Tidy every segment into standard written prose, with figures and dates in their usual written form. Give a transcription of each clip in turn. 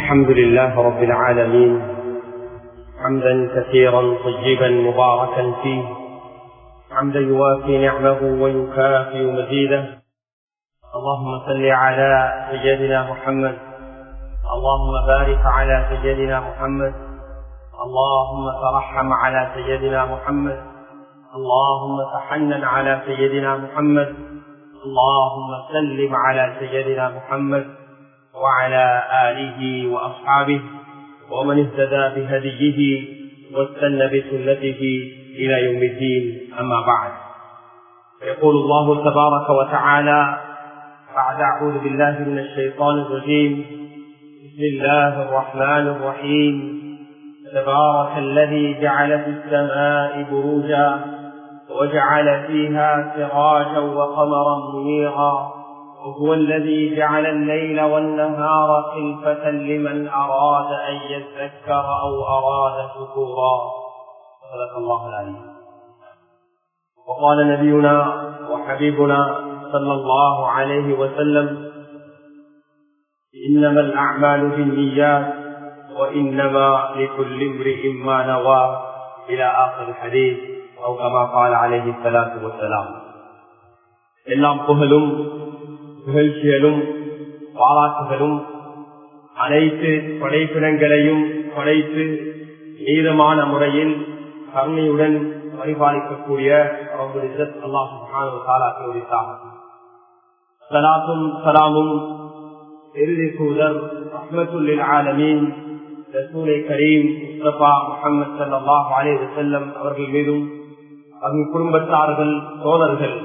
الحمد لله رب العالمين حمدا كثيرا طيبا مباركا فيه، حمدا يوافي نعمه ويكافئ مزيده. اللهم صل على سيدنا محمد، اللهم بارك على سيدنا محمد، اللهم ترحم على سيدنا محمد، اللهم تحنن على سيدنا محمد، اللهم سلم على سيدنا محمد وعلى آله وأصحابه ومن اهتدى بهديه واستنى بسنته إلى يوم الدين. أما بعد، يقول الله تبارك وتعالى بعد أعوذ بالله من الشيطان الرجيم: بسم الله الرحمن الرحيم. تبارك الذي جعل في السماء بروجا وجعل فيها سراجا وقمرا منيرا وهو الذي جعل الليل والنهار خلفة لمن أراد أن يذكر أو أراد شكورا. صدق الله العليم. وقال نبينا وحبيبنا صلى الله عليه وسلم: إنما الأعمال بالنيات وإنما لكل امرئ ما نوى، إلى آخر الحديث، أو كما قال عليه الصلاة والسلام. எல்லாம் புகழும் புகழ்ச்சிகளும் பாராட்டுகளும் அனைத்து படைப்பினங்களையும் படைத்து நீதமான முறையில் கருணையுடன் பரிபாலிக்கக்கூடிய அல்லாஹ் சுப்ஹானஹு வ தஆலாவுக்கு உரித்தாகும். ஸலாத்தும் ஸலாமும் இறுதி தூதர் ரஹ்மத்துல் லில் ஆலமீன் ரசூலே கரீம் முஸ்தபா முஹம்மது ஸல்லல்லாஹு அலைஹி வஸல்லம் அவர்கள் மீதும் அவர்கள் குடும்பத்தார்கள் தோழர்கள்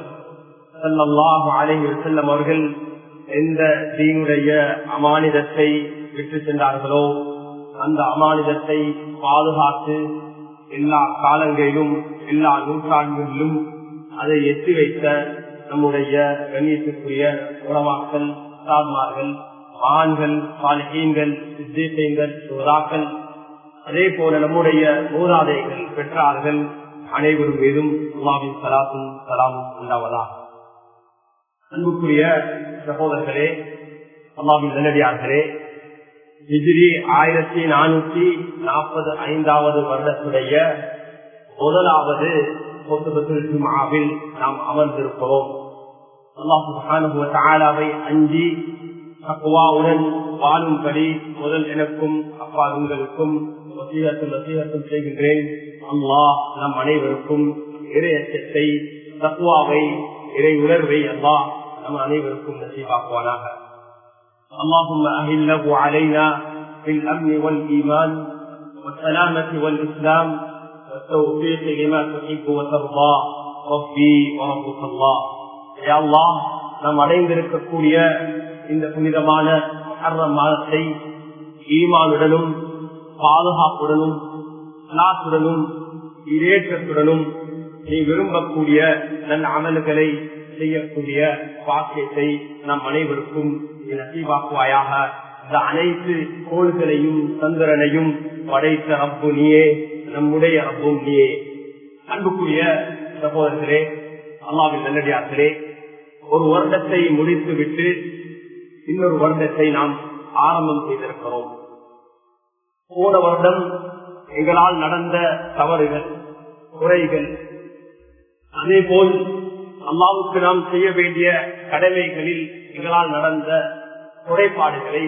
ஸல்லல்லாஹு அலைஹி வஸல்லம் அவர்கள் எந்த தீனுடைய அமானிதத்தை விட்டு சென்றார்களோ அந்த அமானிதத்தை பாதுகாத்து எல்லா காலங்களிலும் எல்லா நூற்றாண்டுகளிலும் அதை எட்டி வைத்த நம்முடைய கண்ணியத்திற்குரிய உலமாக்கள், சாதுமார்கள், ஆண்கள், சாலிஹீன்கள், சித்தீகீன்கள், சுஹதாக்கள், அதே போல நம்முடைய மூதாதைகள், பெற்றார்கள் அனைவரும் மீதும் அல்லாஹ்வின் ஸலாத்தும் ஸலாமும் உண்டாவதாக. அன்புக்குரிய சகோதரர்களே, அல்லாஹ்வின் நல்லடியார்களே, ஹிஜ்ரி 1445 வருடத்துடைய முதலாவது ஹுத்பத்துல் ஜும்ஆவில் நாம் அமர்ந்திருக்கிறோம். அல்லாஹ் சுப்ஹானஹு வ தஆலாவை அஞ்சி தக்வாவுடன் வாழும்படி முதல் எனக்கும் அப்பா உங்களுக்கும் வசியத்தும் செய்கின்றேன். அல்லாஹ் நம் அனைவருக்கும் இறை அச்சத்தை, தக்வாவை, இறை உணர்வை அல்லாஹ் நம் அனைவருக்கும் நசீபாக்குவானாக. اللهم أهله علينا بالأمن والإيمان والسلامة والإسلام والتوفيق لما تحب وترضى ربي وربك الله. يا الله நாம் அடைந்திருக்கக்கூடிய இந்த புனிதமான முஹர்ரம் மாதத்தை ஈமானுடனும் பாதுகாப்புடனும் நாட்டுடனும் இரேற்றத்துடனும் நீ விரும்பக்கூடிய நல்ல அமல்களை செய்யக்கூடிய பாக்கியத்தை நம் அனைவருக்கும் நசீபாக்குவாயாக. இந்த அனைத்து கோள்களையும் சந்திரனையும் படைத்த ரப்பு நீயே, நம்முடைய ரப்பும் நீயே. அன்புக்குரிய சகோதரர்களே, அல்லாஹ்வின் நல்லடியார்களே, ஒரு வருடத்தை முடித்து விட்டு இன்னொரு வருடத்தை நாம் ஆரம்பம் செய்திருக்கிறோம். போன வருடம் எங்களால் நடந்த தவறுகள், குறைகள், அதே போல் அல்லாஹ்வுக்கு நாம் செய்ய வேண்டிய கடமைகளில் எங்களால் நடந்த குறைபாடுகளை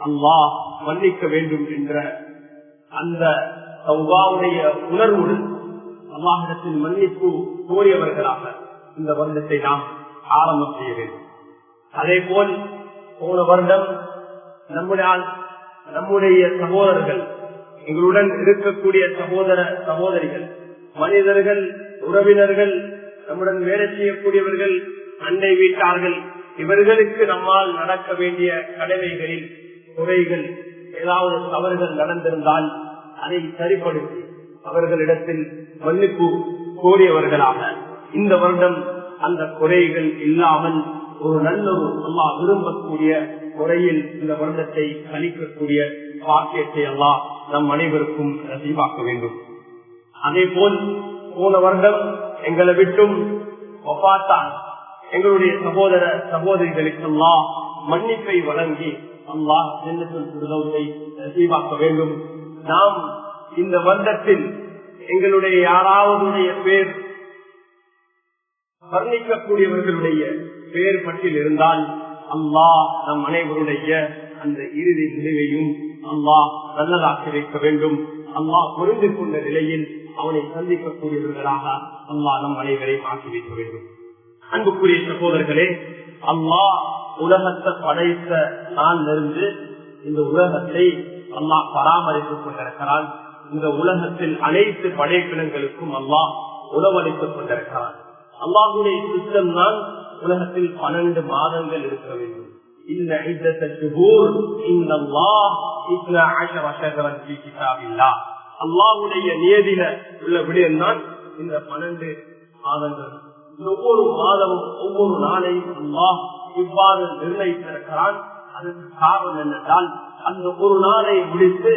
அல்லாஹ் மன்னிக்க வேண்டும் என்ற அந்த தௌபாவுடைய உணர்வுடன் அல்லாஹ்விடத்தில் மன்னிப்பு கோரியவர்களாக இந்த வருடத்தை நாம் ஆரம்பம் செய்ய வேண்டும். அதே போல் போன வருடம் நம்முடைய சகோதரர்கள், எங்களுடன் இருக்கக்கூடிய சகோதர சகோதரிகள், மனிதர்கள், உறவினர்கள், நம்முடன் வேலை செய்யக்கூடியவர்கள், அண்டை வீட்டார்கள், இவர்களுக்கு நம்மால் நடக்க வேண்டிய கடமைகளில் குறைகள், ஏதாவது தவறுகள் நடந்திருந்தால் அதை சரிப்படுத்தி அவர்களிடத்தில் மன்னிப்பு கோரியவர்களாக இந்த வருடம் அந்த குறைகள் இல்லாமல் ஒரு நல்ல அல்லாஹ் விரும்பக்கூடிய முறையில் இந்த வருடத்தை கணிக்கக்கூடிய பாக்கியத்தை அல்லாஹ் நம் அனைவருக்கும் நசீபாக்க வேண்டும். அதே போல் போன வருடம் எங்களை விட்டும் வஃபாத்தான் எங்களுடைய சகோதர சகோதரிகளுக்கு அல்லாஹ் மன்னிப்பை வழங்கி அல்லாஹ் ஜன்னத்துல் ஃபிர்தௌஸை நசீபாக்க வேண்டும். நாம் இந்த வருடத்தில் எங்களுடைய யாராவதுடைய பேர் வர்ணிக்கக்கூடியவர்களுடைய பேர் பற்றில் இருந்தால் அல்லாஹ் நம் அனைவருடைய அந்த இறுதி நிலையையும் அல்லாஹ் நல்லதாக்கி வைக்க வேண்டும். அல்லாஹ் புரிந்து கொண்ட நிலையில் அவனை சந்திக்கக்கூடியவர்களாக அல்லாஹ் நம் அனைவரையும் ஆக்கி வைக்க வேண்டும். அன்புக்குரிய சகோதரர்களே, அல்லாஹ் உலகத்தை படைத்த நாளிலிருந்து இந்த உலகத்தை அல்லாஹ் பராமரித்துக் கொண்டிருக்கிறான். இந்த உலகத்தில் அனைத்து படைப்பினங்களுக்கும் அல்லாஹ் உணவளித்துக் கொண்டிருக்கிறான். அல்லாஹுடைய சிஸ்டம் தான் உலகத்தில் 12 மாதங்கள் இருக்க வேண்டும். இந்த அல்லாஹுடைய நியதியில உள்ள விடயம்தான் இந்த 12 மாதங்கள். ஒவ்வொரு மாதமும் ஒவ்வொரு நாளையும் அல்லாஹ் இவ்வாறு நிர்ணயித்திருக்கிறான். அதுக்கு காரணம் என்னென்றால் அந்த ஒரு நாளை முடித்து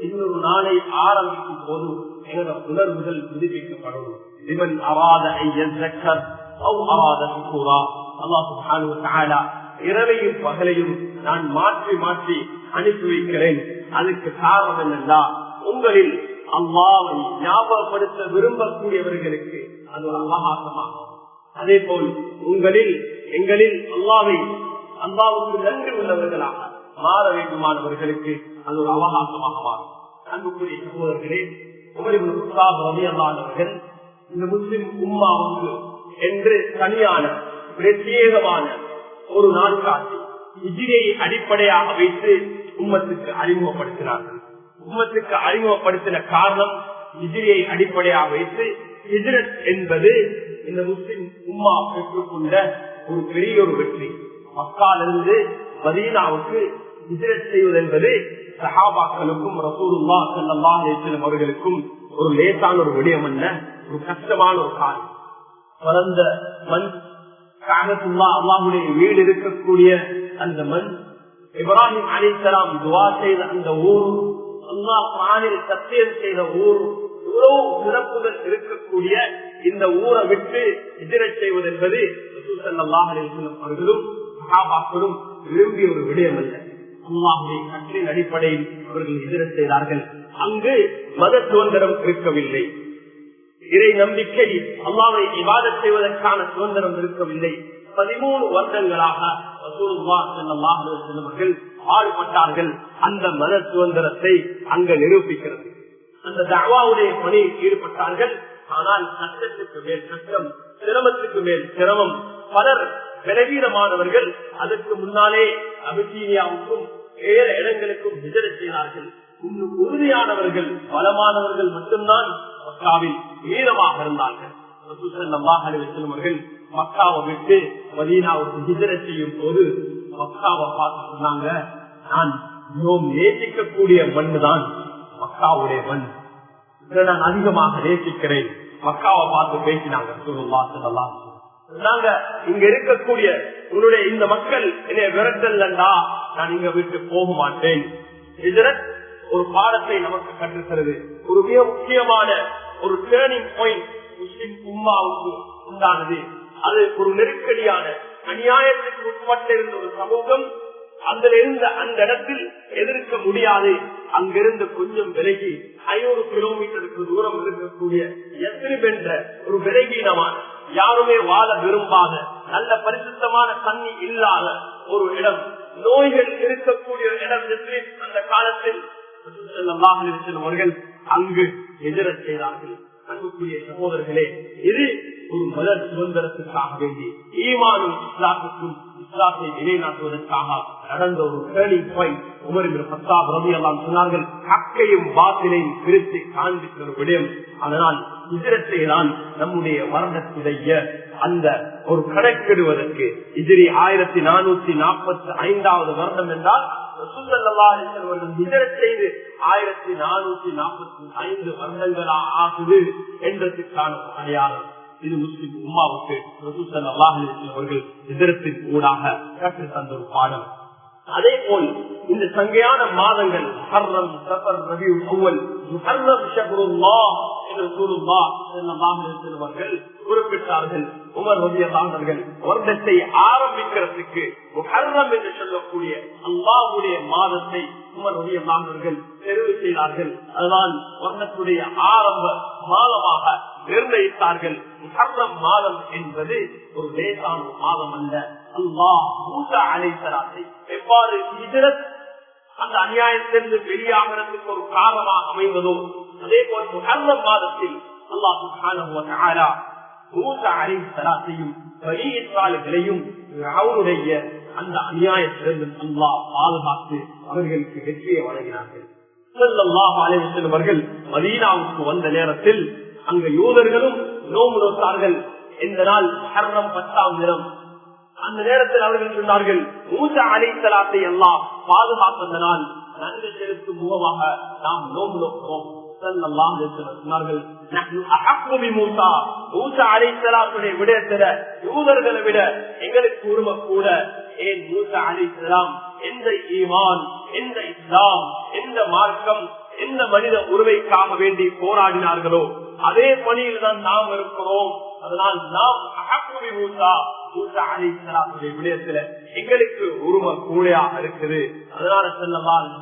இன்னொரு நாளை ஆரம்பிக்கும் போது எங்களோட உணர்வுகள் புதுப்பிக்கப்படும். இவன் அவாத இரவையும் பகலையும் நான் மாற்றி மாற்றி அனுப்பி வைக்கிறேன். அதுக்கு காரணம் என்னென்றா, உங்களில் அல்லாஹ்வை ஞாபகப்படுத்த விரும்பக்கூடியவர்களுக்கு அது ஒரு அவகாசமாகும். அதே போல் உங்களில் எங்களில் அல்லாஹ்வுக்கு நன்றி உள்ளவர்களாக மாற வேண்டுமானவர்களுக்கு அது ஒரு அவகாசமாக மாறும். அன்புக்குரிய சகோதரர்களே, உமர் இப்னு கத்தாப் ரலியல்லாஹு அன்ஹு இந்த முஸ்லிம் உம்மாவுக்கு என்று தனியான பிரத்யேகமான ஒரு நாட்காட்டி ஹிஜ்ரியை அடிப்படையாக வைத்து உம்மத்துக்கு அறிமுகப்படுத்தினார்கள். உம்மத்துக்கு அறிமுகப்படுத்தின காரணம் ஹிஜ்ரியை அடிப்படையாக வைத்து ஹிஜ்ரத் என்பது இந்த முஸ்லிம் உம்மா பெற்றுக்கொண்ட ஒரு பெரிய ஒரு வெற்றி. மக்காலிருந்து மதீனாவுக்கு ஹிஜ்ரத் செய்வது என்பது சஹாபாக்களுக்கும் ரசூலுல்லாஹ் ஸல்லல்லாஹு அலைஹி வஸல்லம் அவர்களுக்கும் ஒரு லேசான ஒரு விடயம் அல்ல, ஒரு கஷ்டமான ஒரு காரியம். பரந்த மண், காபத்துல்லாஹ் அல்லாஹ்வுடைய வீடு இருக்கக்கூடிய அந்த மண், இப்ராஹிம் அலைஹிஸ்ஸலாம் துஆ செய்த அந்த ஊர், அல்லாஹ் குர்ஆனில் சத்தியம் செய்த ஊர், இவ்வளவு சிறப்புகள் இருக்கக்கூடிய இந்த ஊரை விட்டு ஹிஜ்ரத் செய்வது என்பது ரசூல் ஸல்லல்லாஹு அலைஹி வஸல்லம் அவர்களும் சஹாபாக்களும் விரும்பிய ஒரு விடயம் அல்ல. அல்லாஹ்வுடைய கட்டளையின் அடிப்படையில் அவர்கள் ஹிஜ்ரத் செய்தார்கள். அங்கு மத சுதந்திரம் இருக்கவில்லை, இறை நம்பிக்கை அல்லாஹ்வை இபாதத் செய்வதற்கான சுதந்திரம் இருக்கவில்லை. 13 வருடங்களாக ரசூலுல்லாஹ் ஸல்லல்லாஹு அலைஹி வஸல்லம் அவர்கள் பாடுபட்டார்கள். அந்த மத சுதந்திரத்தை அங்க நிரூபிக்கிறது. அந்த தஅவாவுடைய பணியில் ஈடுபட்டார்கள். ஆனால் கஷ்டத்துக்கு மேல் கஷ்டம், சிரமத்துக்கு மேல் சிரமம். பலர் பலவீனமானவர்கள் அதற்கு முன்னாலே அபிசீனியாவுக்கும் வேற இடங்களுக்கும் ஹிஜ்ரத் செய்தார்கள். இன்னும் உறுதியானவர்கள் பலமானவர்கள் மட்டும்தான் மக்காவில் வீரமாக இருந்தார்கள். ரசூல் ஸல்லல்லாஹு அலைஹி வஸல்லம் அவர்கள் மக்காவை விட்டு மதீனாவுக்கு ஹிஜ்ரத் செய்யும் போது மக்காவை பார்த்து சொன்னாங்க, நான் மிகவும் நேசிக்கக்கூடிய மண் தான் மக்காவுடைய மண், இதை நான் அதிகமாக நேசிக்கிறேன். மக்காவை பார்த்து பேசினாங்க ரசூலுல்லாஹ் ஸல்லல்லாஹு அலைஹி வஸல்லம். நாங்க இங்க இருக்கக்கூடிய உன்னுடைய இந்த மக்கள் என்னை விரட்டல்லண்டா நான் இங்க விட்டு போக மாட்டேன். ஹிஜ்ரத் ஒரு பாடத்தை நமக்கு கற்றுத்தருது. ஒரு மிக முக்கியமான ஒரு டேர்னிங் பாயிண்ட் முஸ்லிம் உம்மாவுக்கு உண்டானது. அது ஒரு நெருக்கடியான அநியாயத்துக்கு உட்பட்ட இருந்த ஒரு சமூகம். அதுல இருந்த அந்த இடத்தில் எதிர்க்க முடியாது. அங்கிருந்து கொஞ்சம் விலகி 500 கிலோமீட்டருக்கு தூரம் இருக்கக்கூடிய யஸ்ரிப் என்ற ஒரு விலகீனமான, யாருமே வாழ விரும்பாத, நல்ல பரிசுத்தமான தண்ணி இல்லாத ஒரு இடம், நோய்கள் இருக்கக்கூடிய இடம் யஸ்ரிப். அந்த காலத்தில் அவர்கள் அங்கு ஹிஜ்ரத் செய்தார்கள். அன்புக்குரிய சகோதரர்களே, இது ஒரு மத சுதந்திரத்துக்காக வேண்டி ஈமானும் இஸ்லாத்துக்கும் இஸ்லாத்தை நிலைநாட்டுவதற்காக நடந்த ஒரு turning point. Umar ibn Khattab ரலியல்லாஹு அன்ஹு சொன்னார்கள், ஹக்கையும் பாத்திலையும் பிரித்து காண்பிக்கிற விடயம். அதனால் ஹிஜ்ரத்தை தான் நம்முடைய வருடத்துடைய அந்த ஒரு கணக்கிடுவதற்கு ஹிஜ்ரி 1445வது வருடம் என்றால் ரசூல் ஸல்லல்லாஹு அலைஹி வஸல்லம் ஹிஜ்ரத் செய்து 1445 வருடங்களா ஆகுது என்றதுக்கான அடையாளம். இது முஸ்லிம் உம்மாவுக்கு ரசூல் ஸல்லல்லாஹு அலைஹி வஸல்லம் அவர்கள் ஹிஜ்ரத்தின் ஊடாக கற்றுத் தந்த ஒரு பாடம். அதே போல் இந்த சங்கையான மாதங்கள் முஹர்ரம், சஃபர், ரபியுல் அவ்வல், முஹர்ரம் ஷஹ்ருல்லாஹ் அவர்கள் குறிப்பிட்டார்கள். உமர் ரலியல்லாஹு அன்ஹு வருடத்தை ஆரம்பிக்கிறதுக்கு முஹர்ரம் என்று சொல்லக்கூடிய அல்லாஹ்வுடைய மாதத்தை உமர் ரலியல்லாஹு அன்ஹு தெரிவு செய்தார்கள். அதுதான் வருடத்துடைய ஆரம்ப மாதமாக நிர்ணயித்தார்கள். முஹர்ரம் மாதம் என்பது ஒரு லேசான மாதம் அல்ல. அல்லாஹ் மூசா அலைஹிஸ்ஸலாத்தை எவ்வாறு ஹிஜ்ரத் அந்த அநியாயத்திலிருந்து வெளியாகிறதுக்கு ஒரு காரணமாக அமைந்ததோ அதே போல் முஹர்ரம் மாதத்தில் அல்லாஹ் சுப்ஹானஹு வ தஆலா மூசா அலைஹிஸ்ஸலாத்தையும் பனீ இஸ்ராயீலையும் ஃபிரௌனுடைய அந்த அநியாயத்திலிருந்து அல்லாஹ் பாதுகாத்து அவர்களுக்கு வெற்றியை வழங்கினார்கள். ஸல்லல்லாஹு அலைஹி வஸல்லம் அவர்கள் மதீனாவுக்கு வந்த நேரத்தில் அங்க யூதர்களும் நோன்பு நோட்டார்கள். இந்த நாள் முஹர்ரம் 10ஆம் தினம். அந்த நேரத்தில் அவர்கள் சொன்னார்கள், மூசா அலைஹிஸ்ஸலாத்தை அல்லாஹ் பாதுகாப்பதனால் நன்றி செலுத்தும் முகமாக நாம் நோன்பு நோக்கிறோம். விடயத்தில யூதர்களை விட எங்களுக்கு உரிமை கூட. ஏன் மூசா அலைஹிஸ்ஸலாம் எந்த ஈமான், எந்த இஸ்லாம், எந்த மார்க்கம், எந்த மனித உரிமைக்காக வேண்டி போராடினார்களோ அதே பணியில் தான் நாம் இருக்கிறோம். அதனால் நாம் விடயத்துல எங்களுக்கு உரிமை கூடையாக இருக்குது. அதனால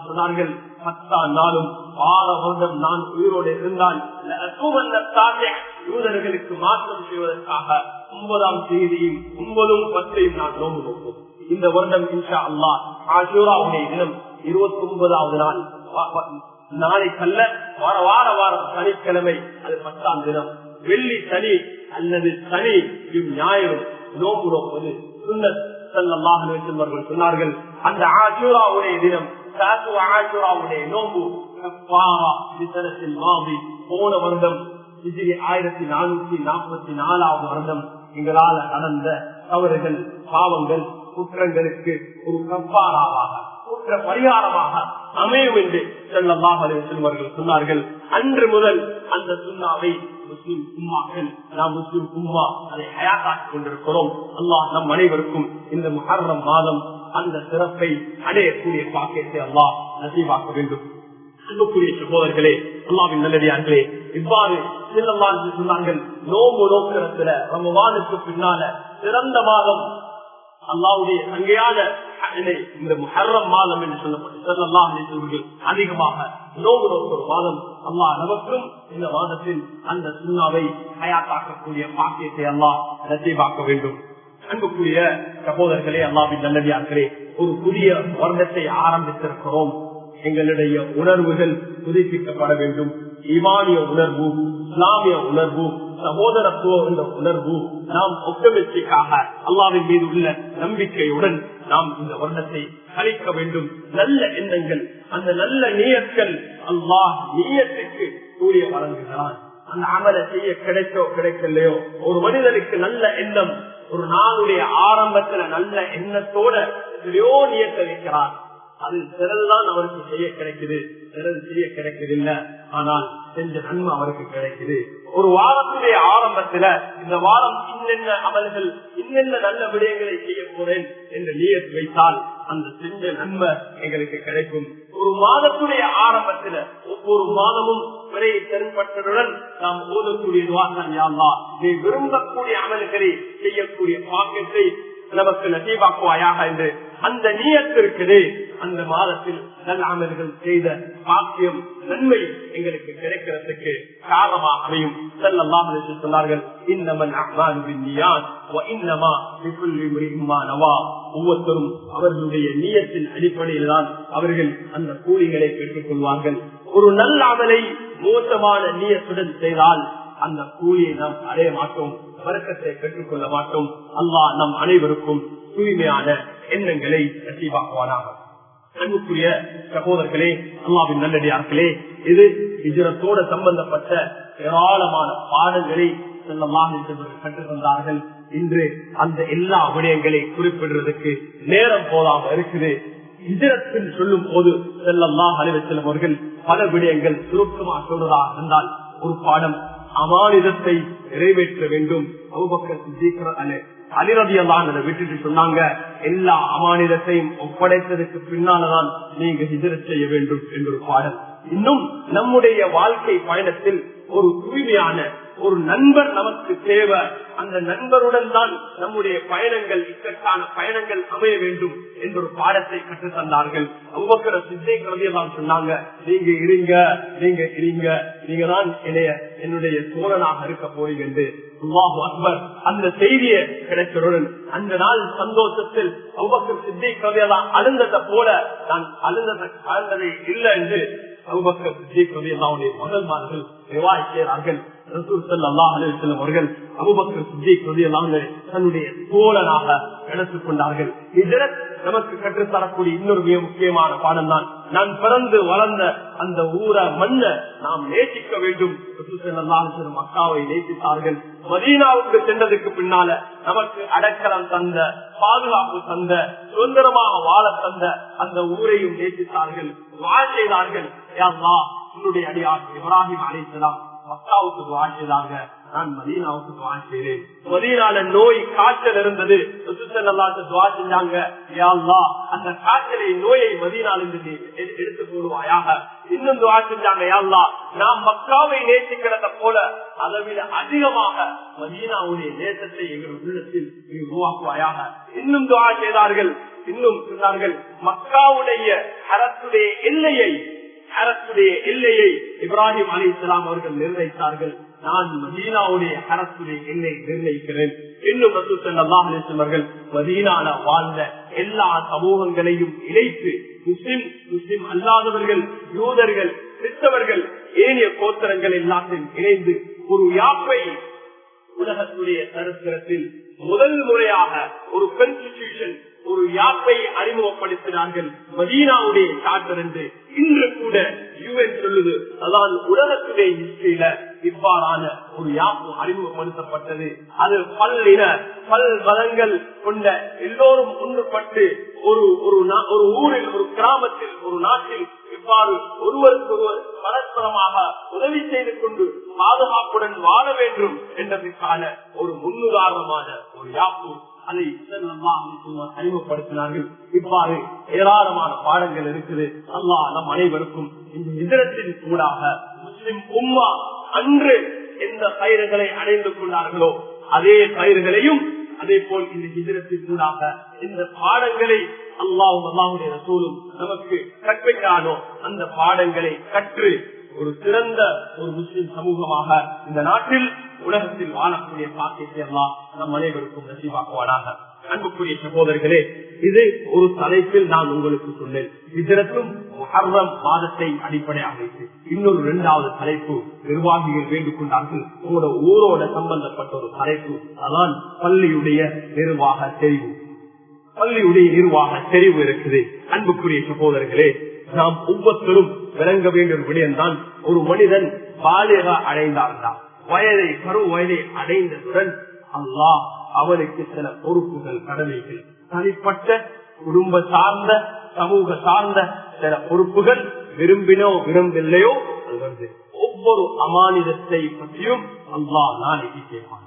சொன்னார்கள், 10ஆம் நாளும் 6 வருடம் நான் உயிரோடு இருந்தால் யூதர்களுக்கு மாற்றம் செய்வதற்காக 9ஆம் தேதியும் 9ம் 10ஐயும் நான் நோன்பு நோக்கும். இந்த வருடம் இன்ஷா அல்லாஹ் ஆஷூராவுடைய தினம் 29வது நாள். நாளைக்கல்ல வாரம் சனிக்கிழமை அது 10ஆம் தினம். வெள்ளி சனி அல்லது சனி ஞாயிறு நோம்பு நோக்குவது சுன்னத். ஸல்லல்லாஹு அலைஹி வஸல்லம் அவர்கள் சொன்னார்கள், அந்த ஆஷூராவுடைய தினம் ஆஷூராவுடைய நோம்பு கஃபாரா லிஸனத்தில் மாதி. போன வருடம் ஹிஜ்ரி 1444வது வருடம் எங்களால நடந்த தவறுகள், பாவங்கள், குற்றங்களுக்கு ஒரு கஃபாராவாக, குற்ற பரிகாரமாக அமையும் என்று ஸல்லல்லாஹு அலைஹி வஸல்லம் அவர்கள் சொன்னார்கள். அன்று முதல் அந்த சுன்னாவை முஸ்லிம் உம்மாக்கள், நாம் முஸ்லிம் உம்மா அதை ஹயாத்தாக்கிக் கொண்டிருக்கிறோம். அல்லாஹ் நம் அனைவருக்கும் இந்த முஹர்ரம் மாதம் அந்த சிறப்பை அடையக்கூடிய பாக்கியத்தை அல்லாஹ் நசீபாக்க வேண்டும். அன்புக்குரிய சகோதரர்களே, அல்லாஹ்வின் நல்லடியார்களே, இவ்வாறு சொன்னார்கள், நோம்பு நோக்கிறதுல ரமலானுக்கு பின்னால சிறந்த மாதம் அல்லாஹ்வுடைய சங்கையான இந்த முஹர்ரம் மாதம் என்று சொல்லப்பட்டு அதிகமாக நோம்பு நோக்கிற மாதம். அல்லாஹ் நமக்கும் இந்த மாதத்தில் அந்த சுன்னாவை ஹயாத்தாக்கக்கூடிய பாக்கியத்தை அல்லாஹ் நசீபாக்க வேண்டும். அன்புக்குரிய சகோதரர்களே, அல்லாஹ்வின் நல்லடியார்களே, ஒரு புதிய வருடத்தை ஆரம்பித்திருக்கிறோம். எங்களுடைய உணர்வுகள் புதுப்பிக்கப்பட வேண்டும். ஈமானிய உணர்வு, இஸ்லாமிய உணர்வு, சகோதரத்துவ என்ற உணர்வு நாம் ஒட்டமெச்சிக்காக அல்லாஹ்வின் மீது உள்ள நம்பிக்கையுடன் நாம் இந்த வருடத்தை கழிக்க வேண்டும். நல்ல எண்ணங்கள், அந்த நல்ல நியத்துகள் அல்லாஹ் நியத்துக்கு கூடிய வழங்குகிறான். அந்த அமலை செய்ய கிடைச்சோ கிடைக்கலையோ, ஒரு மனிதனுக்கு நல்ல எண்ணம், ஒரு நாளுடைய ஆரம்பத்துல நல்ல எண்ணத்தோட எத்தனையோ நியத்தை வைக்கிறான். அது சிறதுதான் அவருக்கு செய்ய கிடைக்குது, சிறது செய்ய கிடைக்குது இல்ல, ஆனால் செஞ்ச நன்மை அவருக்கு கிடைக்குது. ஒரு வாரத்துடைய ஆரம்பத்துல இந்த வாரம் இன்னென்ன அமல்கள், இன்னென்ன நல்ல விடயங்களை செய்ய போறேன் என்று நியத்து வைத்தால் அந்த செஞ்ச நன்மை எங்களுக்கு கிடைக்கும். ஒரு மாதத்துடைய ஆரம்பத்துல ஒவ்வொரு மாதமும் விரையை தென்பட்டதுடன் நாம் ஓதக்கூடிய துவாக்கள், யா அல்லாஹ் நீ விரும்பக்கூடிய அமல்களை செய்யக்கூடிய பாக்கியத்தை நமக்கு நசீபாக்குவாயாக என்று அந்த நியத்து இருக்குது. அந்த மாதத்தில் நல்ல அமல்கள் செய்த பாக்கியம், நன்மை எங்களுக்கு கிடைக்கிறதுக்கு காரணமாக அமையும். ஸல்லல்லாஹு அலைஹி வஸல்லம் சொன்னார்கள், இன்னமல் அஅமாலு பின்னியாத் வ இன்னமா லிகுல்லி இம்ரிஇன் மா நவா. ஒவ்வொருத்தரும் அவர்களுடைய நியத்தின் அடிப்படையில் தான் அவர்கள் அந்த கூலிகளை பெற்றுக் கொள்வார்கள். ஒரு நல்ல அமலை மோசமான நியத்துடன் செய்தால் அந்த கூலியை நாம் அடைய மாட்டோம், வர்க்கத்தை பெற்றுக் கொள்ள மாட்டோம். அல்லாஹ் நம் அனைவருக்கும் தூய்மையான எண்ணங்களை நசீபாக்குவானாக. அன்புக்குரிய சகோதரர்களே, அல்லாஹ்வின் நல்லடியார்களே, இது ஹிஜ்ரத்தோட சம்பந்தப்பட்ட ஏராளமான பாடங்களை ஸல்லல்லாஹு அலைஹி வஸல்லம் கற்றுத் தந்தார்கள். இன்று அந்த எல்லா விடயங்களை குறிப்பிடுறதுக்கு நேரம் போதாம இருக்குது. ஹிஜ்ரத் சொல்லும் போது ஸல்லல்லாஹு அலைஹி வஸல்லம் அவர்கள் பல விடயங்கள் சுருக்கமாக சொல்றதா இருந்தால், ஒரு பாடம் அமானிதத்தை நிறைவேற்ற வேண்டும். அபூபக்கர் சித்திக் அலி ரலியல்லாஹு அன்ஹு விட்டுட்டு சொன்னாங்க, எல்லா அமானிதத்தையும் ஒப்படைத்ததுக்கு பின்னால்தான் நீங்க ஹிஜ்ரத் செய்ய வேண்டும் என்ற ஒரு பாடம். இன்னும் நம்முடைய வாழ்க்கை பயணத்தில் ஒரு தூய்மையான ஒரு நண்பர் நமக்கு தேவை. அந்த நண்பருடன் தான் நம்முடைய பயணங்கள் இக்கட்டான பயணங்கள் அமைய வேண்டும் என்ற ஒரு பாடத்தை கற்றுத் தந்தார்கள். அபூபக்கர் சித்திக் ரலியல்லாஹு சொன்னாங்க, நீங்க இருங்க, நீங்க தான் என்னுடைய தோழனாக இருக்க போறீங்க என்று. அல்லாஹு அக்பர். அந்த செய்தியை கிடைத்தவுடன் அந்த நாள் சந்தோஷத்தில் அபூபக்கர் சித்திக் ரலியல்லாஹு அழுந்ததை போல நான் அழுந்ததை இல்லை என்று அபூபக்கர் சித்திக் ரலியல்லாஹுடைய மகன்மார்கள் ரிவாயத் செய்கிறார்கள். ரசூல் ஸல்லல்லாஹு அலைஹி வஸல்லம் அவர்கள் அபூபக்கர் சித்திக் ரலியல்லாஹு தன்னுடைய தோழனாக எடுத்துக் கொண்டார்கள். ஹிஜ்ரத் நமக்கு கற்றுத்தரக்கூடிய இன்னொரு மிக முக்கியமான பாடம் தான். நான் பிறந்து வளர்ந்த அந்த ஊரை மண்ணை நாம் நேசிக்க வேண்டும். ரசூல் ஸல்லல்லாஹு அலைஹி வஸல்லம் மக்காவை நேசித்தார்கள். மதீனாவுக்கு சென்றதுக்கு பின்னால நமக்கு அடைக்கலம் தந்த, பாதுகாப்பு தந்த, சுதந்திரமாக வாழ தந்த அந்த ஊரையும் நேசித்தார்கள், வாழ செய்தார்கள். யா அல்லாஹ், உன்னுடைய அடியார் இப்ராஹிம் அலைஹிஸ்ஸலாம் மக்காவுக்கு துஆ செய்தாங்க, நான் மதீனாவுக்கு துஆ செய்றேன். மதீனால நோய் காய்ச்சல் இருந்தது, ரசூல் ஸல்லல்லாஹு அலைஹி வஸல்லம் துஆ செஞ்சாங்க, யா அல்லாஹ் அந்த காய்ச்சலை நோயை மதீனாலிருந்து எடுத்து போடுவாயாக. இன்னும் துஆ செஞ்சாங்க, யா அல்லாஹ் நாம் மக்காவை நேசிக்கிறத போல அதை விட அதிகமாக மதீனாவுடைய நேசத்தை எங்கள் உள்ளத்தில் உருவாக்குவாயாக. இன்னும் துஆ செய்தார்கள். இன்னும் சொன்னார்கள், மக்காவுடைய ஹரத்துடைய எல்லையை இப்ராஹிம் அலைஹிஸ்ஸலாம் அவர்கள் நிர்ணயித்தார்கள். நான் மதீனாவுடைய ஹரத்துடைய எல்லை நிர்ணயிக்கிறேன். இன்னும் ரசூல் ஸல்லல்லாஹு அலைஹி வஸல்லம் அவர்கள் மதீனால வாழ்ந்த எல்லா சமூகங்களையும் இணைத்து முஸ்லிம் அல்லாதவர்கள், யூதர்கள், கிறிஸ்தவர்கள், ஏனைய கோத்திரங்கள் எல்லாத்தையும் இணைந்து ஒரு யாப்பை உலகத்துடைய சரித்திரத்தில் முதல் முறையாக ஒரு கான்ஸ்டிடியூஷன், ஒரு யாப்பை அறிமுகப்படுத்தினார்கள். மதீனாவுடைய சார்ட்டர் என்று இன்று கூட யுஎன் சொல்லுது. அதான் உலகத்துடைய ஹிஸ்டரியில இவ்வாறான ஒரு யாப்பு அறிமுகப்படுத்தப்பட்டது. அது பல் மதங்கள் கொண்ட எல்லோரும் ஒன்றுபட்டு ஒரு ஊரில், ஒரு கிராமத்தில், ஒரு நாட்டில் இவ்வாறு ஒருவருக்கொருவர் பரஸ்பரமாக உதவி செய்து கொண்டு பாதுகாப்புடன் வாழ வேண்டும் என்பதற்கான ஒரு முன்னுதாரணமான ஒரு யாப்பு அதை அறிமுகப்படுத்தினார்கள். இவ்வாறு ஏராளமான பாடங்கள் இருக்குது. அல்லாஹ் நம் அனைவருக்கும் இந்த இதரத்தின் கூடாக முஸ்லிம் உம்மா அன்று எந்த கயிறுகளை அடைந்து கொண்டார்களோ அதே கயிறுகளையும், அதே போல் இந்த இதரத்தின் கூடாக இந்த பாடங்களை அல்லாஹுடைய ரசூலும் நமக்கு கற்பிக்கிறானோ அந்த பாடங்களை கற்று ஒரு சிறந்த ஒரு முஸ்லிம் சமூகமாக இந்த நாட்டில், உலகத்தில் வாழக்கூடிய பாக்கியத்தை எல்லாம் நம் அனைவருக்கும் நசீபாக்குவானாக. அன்புக்குரிய சகோதரர்களே, இது ஒரு தலைப்பில் நான் உங்களுக்கு சொன்னேன். இதற்கும் முஹர்ரம் மாதத்தை அடிப்படையாக வைத்து இன்னொரு 2வது தலைப்பு நிர்வாகிகள் வேண்டிக் கொண்டார்கள். உங்களோட ஊரோட சம்பந்தப்பட்ட ஒரு தலைப்பு, அதான் பள்ளியுடைய நிர்வாக தெரிவு இருக்குது. அன்புக்குரிய சகோதரர்களே, நாம் ஒவ்வொருத்தரும் விளங்க வேண்டிய ஒரு விடயம்தான், ஒரு மனிதன் பாலிக அடைந்தார்தான், பருவ வயதை அடைந்ததுடன் அல்லாஹ் அவனுக்கு சில பொறுப்புகள், கடமைகள், தனிப்பட்ட குடும்ப சார்ந்த, சமூக சார்ந்த சில பொறுப்புகள் விரும்பினோ விரும்பில்லையோ அது வந்து ஒவ்வொரு அமானிதத்தை பற்றியும் அல்லாஹ் நாளைக்கு கேட்பான்.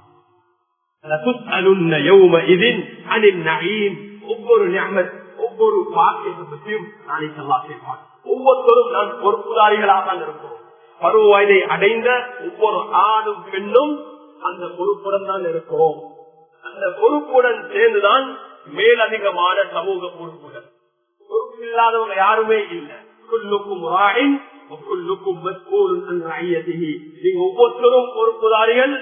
ஒவ்வொரு நியமத், ஒவ்வொரு பாக்கியத்தை பற்றியும் நாளைக்கு அல்லாஹ் கேட்பான். ஒவ்வொருத்தரும் நான் பொறுப்புதாரிகளாக இருக்கிறோம். பருவ வயதை அடைந்த ஒவ்வொரு ஆணும் பெண்ணும் அந்த பொறுப்புடன் தான் இருக்கிறோம். அந்த பொறுப்புடன் சேர்ந்துதான் மேலதிகமான சமூக பொறுப்புகள். பொறுப்பு இல்லாதவங்க யாருமே இல்லை. நீங்க ஒவ்வொருத்தரும் பொறுப்புதாரிகள்.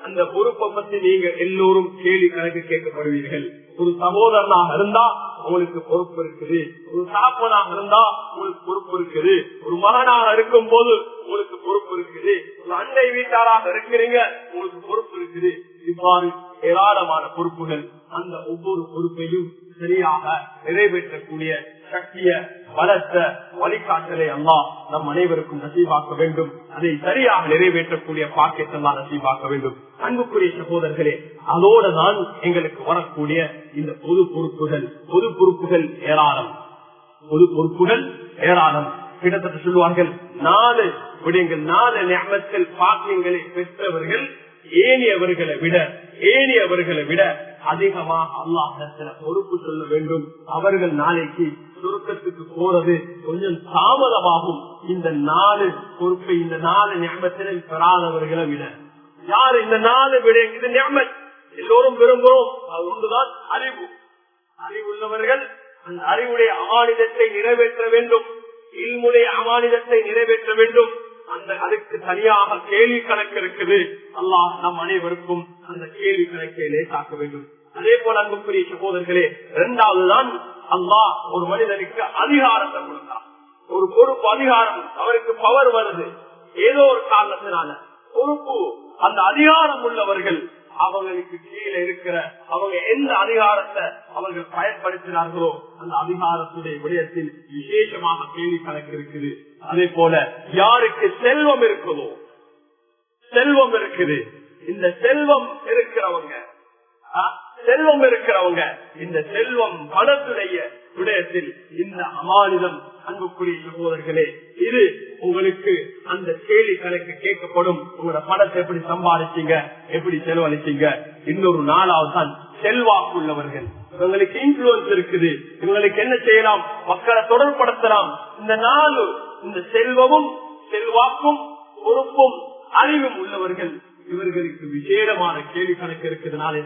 அந்த பொறுப்பை பற்றி நீங்க எல்லோரும் கேள்வி கணக்கு கேட்கப்படுவீர்கள். ஒரு சகோதரனாக இருந்தா உங்களுக்கு பொறுப்பு இருக்குது, ஒரு சாப்பனாக இருந்தா உங்களுக்கு பொறுப்பு இருக்குது, ஒரு மகனாக இருக்கும் போது உங்களுக்கு பொறுப்பு இருக்குது, ஒரு அண்டை வீட்டாராக இருக்கிறீங்க உங்களுக்கு பொறுப்பு இருக்குது. இவ்வாறு ஏராளமான பொறுப்புகள். அந்த ஒவ்வொரு பொறுப்பையும் சரியாக நிறைவேற்றக்கூடிய சக்திய பலத்த வழிகாட்டலை அல்லாஹ் நம் அனைவருக்கும் நசீபாக்க வேண்டும். அதை சரியாக நிறைவேற்றக்கூடிய பாக்கியத்தை எல்லாம் நசீபாக்க வேண்டும். அன்புக்குரிய சகோதரர்களே, அதோட தான் எங்களுக்கு வரக்கூடிய இந்த பொது பொறுப்புகள் ஏராளம். கிட்டத்தட்ட சொல்லுவார்கள் 4 விடயங்கள், 4 நியமத்தில் பாக்கியங்களை பெற்றவர்கள் ஏனியவர்களை விட அதிகமாக அல்லாஹ்விடத்துல பொறுப்பு சொல்ல வேண்டும். அவர்கள் நாளைக்கு சுருக்கத்துக்கு போறது கொஞ்சம் தாமதமாகும். இந்த 4 பொறுப்பை, இந்த 4 நியமத்தினை பெறாதவர்களை விட யார் இந்த 4 விட இது நியமத் எல்லோரும் விரும்புகிறோம். அது ஒன்றுதான் அறிவு. அறிவுள்ளவர்கள் அந்த அறிவுடைய அமானிதத்தை நிறைவேற்ற வேண்டும். இல்முடைய அமானிதத்தை நிறைவேற்ற வேண்டும். அதுக்கு தனியாக கேள்வி கணக்கு இருக்குது. அல்லாஹ் நம் அனைவருக்கும் அந்த கேள்வி கணக்கை லேசாக்க வேண்டும். அதே போல அன்புக்குரிய சகோதரர்களே, 2வதுதான் அல்லாஹ் ஒரு மனிதனுக்கு அதிகாரத்தை கொடுத்தான். ஒரு பொறுப்பு அதிகாரம் அவருக்கு பவர் வருது ஏதோ ஒரு காரணத்தினால. பொறுப்பு அந்த அதிகாரம் உள்ளவர்கள் அவங்களுக்கு கீழே இருக்கிற அவங்க எந்த அதிகாரத்தை அவர்கள் பயன்படுத்தினார்களோ அந்த அதிகாரத்துடைய விடயத்தில் விசேஷமாக கேள்வி கணக்கு இருக்குது. அதே போல யாருக்கு செல்வம் இருக்குதோ, செல்வம் இருக்குது, இந்த செல்வம் இருக்கிறவங்க இந்த செல்வம் பணத்துடைய விடயத்தில் இந்த அமானிதம் அன்புக்குரிய சகோதரர்களே, இது உங்களுக்கு அந்த கேள்வி கணக்கு கேட்கப்படும். உங்களோட பணத்தை எப்படி சம்பாதிச்சீங்க, எப்படி செலவழிச்சீங்க. இன்னொரு 4வது தான் செல்வாக்கு உள்ளவர்கள். இவங்களுக்கு இன்ஃபுளுன்ஸ் இருக்குது, இவங்களுக்கு என்ன செய்யலாம், மக்களை தொடர்படுத்தலாம். இந்த 4 இந்த செல்வமும் செல்வாக்கும் பொறுப்பும் அறிவும் உள்ளவர்கள் இவர்களுக்கு விசேடமான கேள்வி கணக்கு இருக்குது. நாளை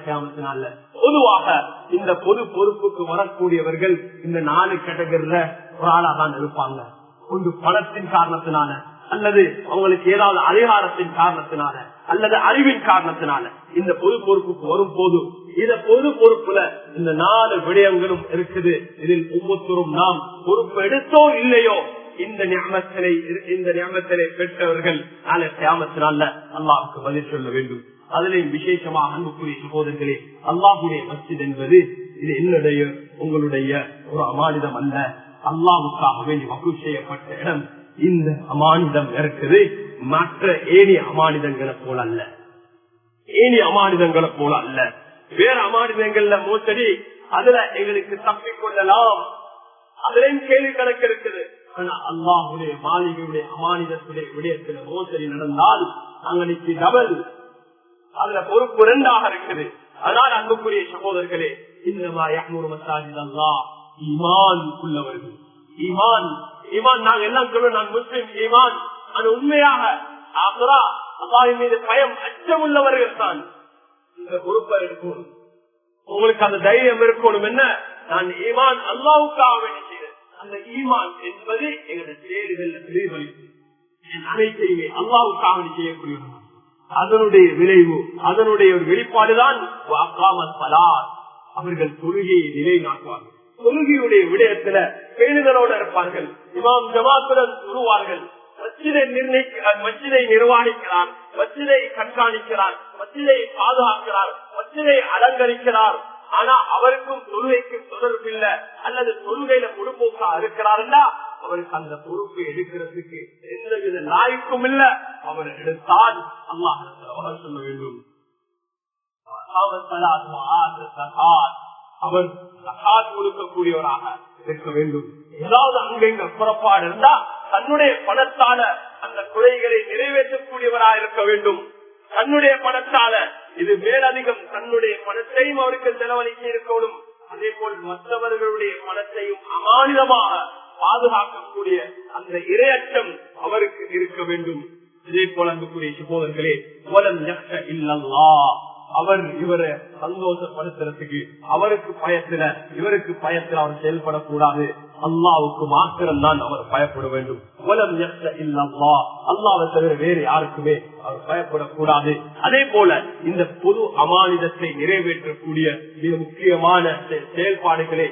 பொதுவாக இந்த பொது பொறுப்புக்கு வரக்கூடியவர்கள் இந்த 4 கேட்டகரியில ஒரு ஆளாதான் இருப்பாங்க. ஒன்று பணத்தின் காரணத்தினால, அல்லது அவங்களுக்கு ஏதாவது அதிகாரத்தின் காரணத்தினால, அல்லது அறிவின் காரணத்தினால இந்த பொது பொறுப்புக்கு வரும் போது இந்த பொது பொறுப்புல இந்த 4 விடயங்களும் இருக்குது. இதில் ஒவ்வொருத்தரும் நாம் பொறுப்பு எடுத்தோ இல்லையோ இந்த நியமத்தினை பெற்றவர்கள் நாளை கியாமத்தினால அல்லாஹ்வுக்கு பதில் சொல்ல வேண்டும். அதிலையும் விசேஷமாக அன்புக்குரிய சகோதரர்களே, அல்லாஹ்வுடைய மஸ்ஜித் என்பது இது என்னுடைய உங்களுடைய ஒரு அமானிதம் அல்ல. அல்லாஹ்வுக்காக வேண்டி வக்ஃப் செய்யப்பட்ட இடம். இந்த அமானிதம் இருக்குது மற்ற ஏனைய அமானிதங்களை போல அல்ல. வேற அமானிதங்கள்ல மோசடி அதுல எங்களுக்கு தப்பிக்கொள்ளலாம். அதுலயும் கேள்வி கணக்கு இருக்குது. ஆனா அல்லாஹ்வுடைய மாளிகையுடைய அமானிதத்துடைய விடயத்துல மோசடி நடந்தால் அங்களுக்கு டபுள், அதுல பொறுப்பு 2ஆக இருக்குது. அதனால் அன்புக்குரிய சகோதரர்களே, இன்னமா யஅ்முரு மஸாஜித் அல்லாஹ், ஈமான் உள்ளவர்கள். ஈமான் நாங்க எல்லாம் சொல்றோம், நான் முஸ்லிம் ஈமான். அது உண்மையாக ஆகிறா அல்லாஹ்வின் மீது பயம் அச்சம் உள்ளவர்கள் தான் இந்த பொறுப்பை எடுக்கணும். உங்களுக்கு அந்த தைரியம் இருக்கணும். என்ன, நான் ஈமான் அல்லாஹ்வுக்காக வேண்டி செய்யறேன். அந்த ஈமான் என்பது எங்களுடைய செயல்கள் பிரதிபலிப்பு. அனைத்தையுமே அல்லாஹ்வுக்காக செய்யக்கூடிய அதனுடைய விளைவு, அதனுடைய ஒரு வெளிப்பாடுதான் அவர்கள் தொழுகையை நிலைநாட்டுவார்கள். தொழுகையுடைய விடயத்துல பேணுதலோடு இருப்பார்கள். இமாம் ஜமாத்துடன் சொல்லுவார்கள். மஸ்ஜிதை நிர்வாகிக்கிறார், மஸ்ஜிதை கண்காணிக்கிறார், மஸ்ஜிதை பாதுகாக்கிறார், மஸ்ஜிதை அலங்கரிக்கிறார். ஆனா அவருக்கும் தொழுகைக்கும் தொடர்பு இல்லை, அல்லது தொழுகையில பொறுப்போக்கா இருக்கிறாருன்னா அவருக்கு அந்த பொறுப்பை எடுக்கிறதுக்கு எந்தவித லாய்க்கும் இல்ல. அவர் எடுத்தால் அல்லாஹ் சொல்ல வேண்டும். அவர் ஜகாத் கொடுக்கக்கூடியவராக இருக்க வேண்டும். ஏதாவது அங்கங்க புறப்பாடு இருந்தா தன்னுடைய பணத்தால அந்த குறைகளை நிறைவேற்றக்கூடியவராக இருக்க வேண்டும். தன்னுடைய பணத்தால இது மேலதிகம் தன்னுடைய பணத்தையும் அவருக்கு செலவழிக்க இருக்கணும். அதே போல் மற்றவர்களுடைய பணத்தையும் அமானிதமாக பாதுகாக்கக்கூடிய அந்த இரையச்சம் அவருக்கு இருக்க வேண்டும். இதே போல அன்புக்குரிய சகோதரர்களே, அவர் இவரை சந்தோஷப்படுத்துறதுக்கு அவருக்கு பயத்துல இவருக்கு பயத்தில் அவர் செயல்படக்கூடாது. அல்லாவுக்கு மாத்திரம் தான் அவர் பயப்பட வேண்டும். அல்லாவை தவிர வேறு யாருக்குமே அவர் பயப்படக்கூடாது. அதே போல இந்த பொது அமானிதத்தை நிறைவேற்றக்கூடிய மிக முக்கியமான செயல்பாடுகளை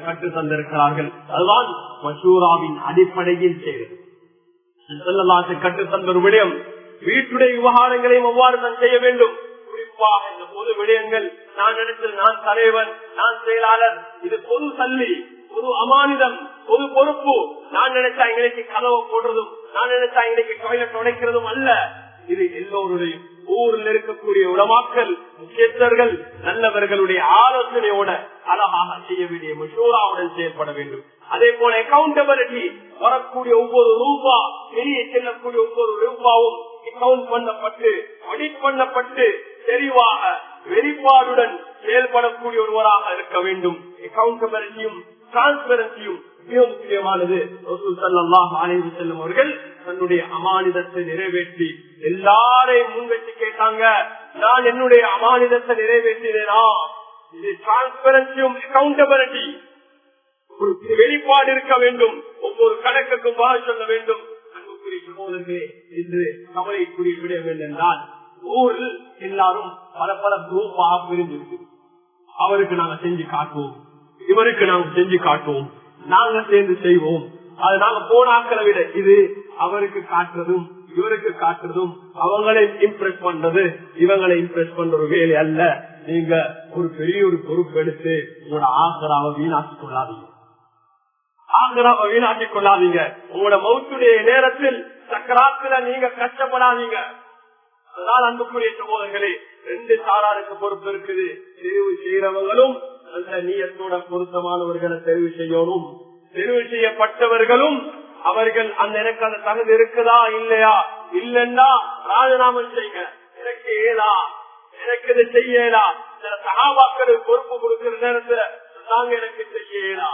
கற்று தந்திருக்கிறார்கள். அதுதான் மஷூராவின் அடிப்படையில் செய்வது. கற்று தந்த ஒரு விடயம் வீட்டுடைய விவகாரங்களையும் எவ்வாறு நான் செய்ய வேண்டும். குறிப்பாக இந்த பொது விடயங்கள், நான் நினைச்சது நான் தலைவன், நான் செயலாளர், இது பொது சல்லி, பொது அமானிதம், பொது பொறுப்பு. நான் நினைச்சா இன்னைக்கு கதவை போடுறதும், நான் நினைச்சா இன்னைக்கு டாய்லெட் உடைக்கிறதும் அல்ல. இது எல்லோருடைய ஊரில் இருக்கக்கூடிய உலமாக்கள், முக்கியஸ்தர்கள், நல்லவர்களுடைய ஆலோசனையோட அழகாக செய்ய வேண்டிய மஷூராவுடன் செயல்பட வேண்டும். அதே போல அக்கௌண்டபிலிட்டி, வரக்கூடிய ஒவ்வொரு ரூபா, வெளியே செல்லக்கூடிய ஒவ்வொரு ரூபாவும் அக்கவுண்ட் பண்ணப்பட்டு ஆடிட் பண்ணப்பட்டு தெளிவாக வெளிப்பாடுடன் செயல்படக்கூடிய ஒருவராக இருக்க வேண்டும். அக்கௌண்டபிலிட்டியும் டிரான்ஸ்பரன்சியும் மிக முக்கியமானது. ரசூல் ஸல்லல்லாஹு அலைஹி வஸல்லம் அவர்கள் தன்னுடைய அமானிதத்தை நிறைவேற்றி எல்லாரையும் முன்வச்சு கேட்டாங்க, நான் என்னுடைய அமானிதத்தை நிறைவேற்றினேனா? இது டிரான்ஸ்பரன்சியும் அக்கௌண்டபிலிட்டி. ஒரு வெளிப்பாடு இருக்க வேண்டும், ஒவ்வொரு கணக்குக்கும் பதில் சொல்ல வேண்டும். என்று கவலைக்குரிய விட என்றால் ஊரில் எல்லாரும் பல பல குரூப்பாக பிரிந்து அவருக்கு நாங்க செஞ்சு காட்டுவோம், இவருக்கு நாங்க செஞ்சு காட்டுவோம், நாங்க சேர்ந்து செய்வோம். அது நாங்க போனாக்களை விட இது அவருக்கு காட்டுறதும் இவருக்கு காட்டுறதும் அவங்களை இம்ப்ரெஸ் பண்றது இவங்களை இம்ப்ரெஸ் பண்ற ஒரு வேலை அல்ல. நீங்க ஒரு பெரிய ஒரு பொறுப்பு எடுத்து உங்களோட ஆசராவை வீணாக்கிக் கொள்ளாதீங்க. ஆசராவை வீணாக்கிக் கொள்ளாதீங்க. உங்களோட மௌத்துடைய நேரத்தில் சக்கராத்துல நீங்க கஷ்டப்படாதீங்க. அதனால் அன்புக்குரிய சகோதரர்களே, 2 சாராருக்கு பொறுப்பு இருக்குது. தெரிவு செய்யறவங்களும் அந்த நீயத்தோட பொருத்தமானவர்களை தெரிவு செய்யணும். தெரிவு செய்யப்பட்டவர்களும் அவர்கள் அந்த எனக்கு அந்த தகுதி இருக்குதா இல்லையா, இல்லன்னா ராஜினாமம் செய்யுங்க. எனக்கு ஏதா, எனக்கு இதை செய்யலா. சில சகாபாக்களுக்கு பொறுப்பு கொடுக்கிற நேரத்துல நாங்க எனக்கு செய்யலா.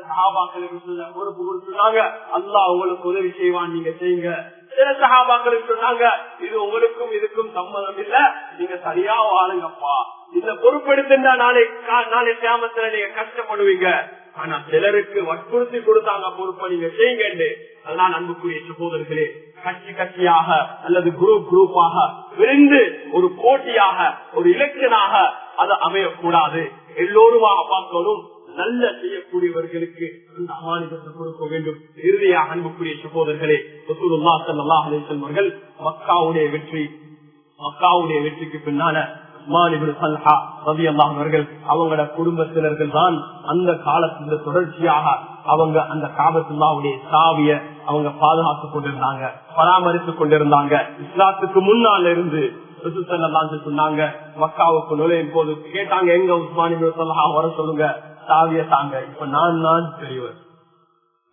சகாபாக்களுக்கு பொறுப்பு கொடுத்துருந்தாங்க, அல்லாஹ் உங்களுக்கு உதவி செய்வான், நீங்க செய்யுங்க. சில சகாபாக்களுக்கு சொன்னாங்க, இது உங்களுக்கும் இதுக்கும் சம்மதம் இல்ல, நீங்க சரியா வாழுங்கப்பா, இந்த பொறுப்பெடுத்துட்டா நாளை கியாமத்துல நீங்க கஷ்டப்படுவீங்க. ஆனா சிலருக்கு வற்புறுத்தி கொடுத்தாங்க, பொறுப்பை நீங்க செய்யுங்க. அதனால் அன்புக்குரிய சகோதரர்களே, கட்சி கட்சியாக அல்லது குரூப்பாக விரிந்து ஒரு போட்டியாக ஒரு இலக்கணாக அது அமையக்கூடாது. எல்லோருமாக பார்க்கணும், நல்ல செய்யக்கூடியவர்களுக்கு அந்த அமானிதத்தை கொடுக்க வேண்டும். இறுதியாக அன்புக்குரிய சகோதரர்களே, ரசூலுல்லாஹ் ஸல்லல்லாஹு அலைஹி வஸல்லம் அவர்கள் மக்காவுடைய வெற்றிக்கு பின்னால உஸ்மான் இப்னு தல்ஹா ரலியல்லாஹு அவர்கள் அவங்களோட குடும்பத்தினர்கள் தான் அந்த காலத்துல தொடர்ச்சியாக அவங்க அந்த காபத்துல்லாஹ்வுடைய சாவிய அவங்க பாதுகாத்துக் கொண்டிருந்தாங்க, பராமரித்துக் கொண்டிருந்தாங்க. இஸ்லாத்துக்கு முன்னால இருந்து சொன்னாங்க. மக்காவுக்கு நுழையும் போது கேட்டாங்க, எங்க உஸ்மான் இப்னு தல்ஹா வர சொல்லுங்க, சாவிய தாங்க. இப்ப நான் பெரியவர்.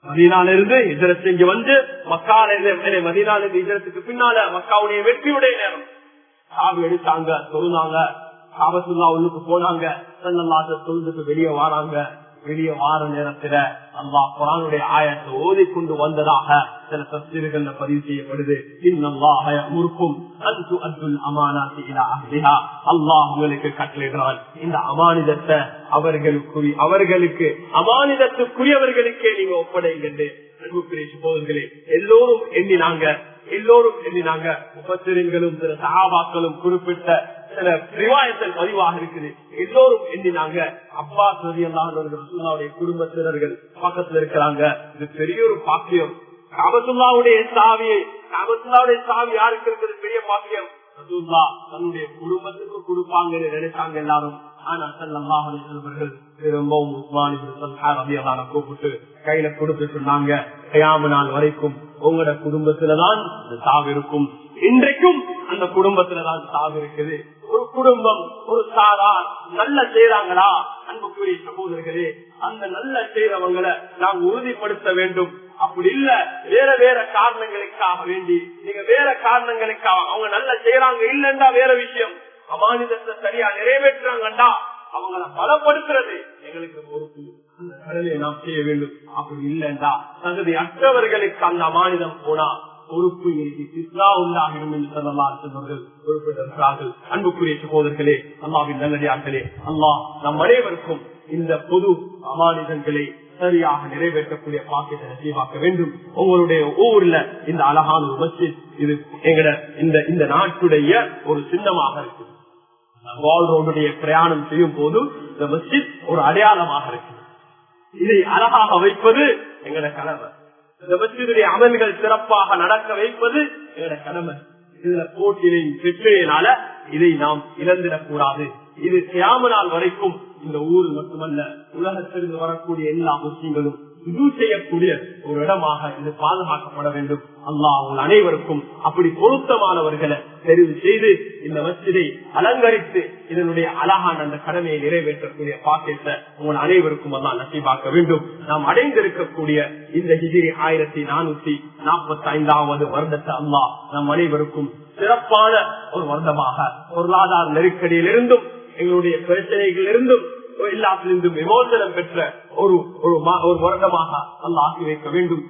மதீனால இருந்து ஹிஜ்ரத் செஞ்சு வந்து மதீனால இருந்து ஹிஜ்ரத்துக்கு பின்னால மக்காவுடைய வெற்றியுடைய நேரம் சாவி எடுத்தாங்க, தொழுதாங்க, காபத்துல்லாஹ் உள்ளுக்கு போனாங்க. ஸல்லல்லாஹு தொழுதுக்கு வெளியே வாராங்க. வெளியே வார நேரத்துல அல்லாஹ் குர்ஆனுடைய ஆயத்தை ஓதிக்கொண்டு வந்ததாக சில தஃசீர்கள்ல பதிவு செய்யப்படுது. இன்னல்லாஹ யஅமுருக்கும் அன் துஅத்துல் அமானாத்தி இலா அஹ்லிஹா. அல்லாஹ் உங்களுக்கு கட்டளையிடுறான், இந்த அமானிதத்தை அவர்களுக்கு அமானிதத்துக்குரியவர்களுக்கே நீங்க ஒப்படைங்க. போதர்களே, எல்லோரும் எண்ணினாங்க. முஃபஸ்ஸிரீன்களும் சில சஹாபாக்களும் குறிப்பிட்ட சில ரிவாயத்தில் பதிவாக இருக்குது. எல்லோரும் எண்ணினாங்க. அப்பாஸ் ரலியல்லாஹு அன்ஹு ரசூலுல்லாஹ்வுடைய குடும்பத்தினர்கள் பக்கத்துல இருக்கிறாங்க. இது பெரிய ஒரு பாக்கியம். காபத்துல்லாஹ்வுடைய சாவி யாருக்கு இருக்கிறது? பெரிய பாக்கியம். ரசூலுல்லாஹ் தன்னுடைய குடும்பத்துக்கு கொடுப்பாங்கன்னு நினைச்சாங்க எல்லாரும். ஆனா ஸல்லல்லாஹு அலைஹி வஸல்லம் திரும்பவும் உஸ்மான் இப்னு தல்ஹா ரலியல்லாஹு அன்ஹு கூப்பிட்டு கையில கொடுத்து சொன்னாங்க, கியாம நாள் வரைக்கும் உங்களோட குடும்பத்துலதான் இந்த சாவி இருக்கும். இன்றைக்கும் அந்த குடும்பத்துலதான் சாவி இருக்குது. ஒரு குடும்பம் ஒரு சாரார் நல்ல செய்யறாங்களா? அன்புக்குரிய சகோதரர்களே, அந்த நல்ல செய்யறவங்களை நாங்க உறுதிப்படுத்த வேண்டும். அப்படி இல்ல வேற காரணங்களுக்காக வேண்டி நீங்க வேற காரணங்களுக்காக அவங்க நல்ல செய்யறாங்க இல்லன்னா வேற விஷயம், அமானிதத்தை சரியா நிறைவேற்றாங்கண்டா அவங்களை பலப்படுத்துறது எங்களுக்கு பொறுப்பு, அந்த கடலை நாம் செய்ய வேண்டும். அப்படி இல்லைண்டா தகுதி அற்றவர்களுக்கு அந்த அமானிதம் போனா பொறுப்பு உண்டாகிடும் என்று சொல்லவர்கள் குறிப்பிட்டிருக்கிறார்கள். அன்புக்குரிய சகோதரர்களே, அல்லாஹ்வின் நல்லடியார்களே, அல்லாஹ் நம் அனைவருக்கும் இந்த பொது அமானிதங்களை சரியாக நிறைவேற்றக்கூடிய பாக்கியத்தை நசீபாக்க வேண்டும். உங்களுடைய ஊர்ல இந்த அழகான ஒரு மஸ்ஜித், இது எங்கட இந்த நாட்டுடைய ஒரு சின்னமாக இருக்கு. வால் ரோடுடைய பிரயாணம் செய்யும் போது இந்த மஸ்ஜித் ஒரு அடையாளமாக இருக்கு. இதை அழகாக வைப்பது எங்கட கடமை. இந்த மஸ்ஜிதுடைய அமல்கள் சிறப்பாக நடக்க வைப்பது எங்கட கடமை. இதுல போட்டியின் வெற்றியினால இதை நாம் இழந்திடக்கூடாது. இது கியாம நாள் வரைக்கும் இந்த ஊர் மட்டுமல்ல உலகத்திலிருந்து வரக்கூடிய எல்லா முஸ்லிம்களும் இது செய்யக்கூடிய ஒரு இடமாக இது பாதுகாக்கப்பட வேண்டும். அல்லாஹ் உங்கள் அனைவருக்கும் அப்படி பொருத்தமானவர்களை தெரிவு செய்து இந்த மஸ்ஜிதை அலங்கரித்து இதனுடைய அழகான அந்த கடமையை நிறைவேற்றக்கூடிய பாக்கியத்தை உங்கள் அனைவருக்கும் அல்லாஹ் நசீபாக்க வேண்டும். நாம் அடைந்திருக்கக்கூடிய இந்த ஹிஜ்ரி 1445 வருடத்தை அல்லாஹ் நம் அனைவருக்கும் சிறப்பான ஒரு வருடமாக பொருளாதார நெருக்கடியிலிருந்தும் எங்களுடைய பிரச்சனைகளிலிருந்தும் எல்லாத்திலிருந்தும் விமோசனம் பெற்ற ஒரு வருடமாக அல்லாஹ் ஆக்கி வைக்க வேண்டும்.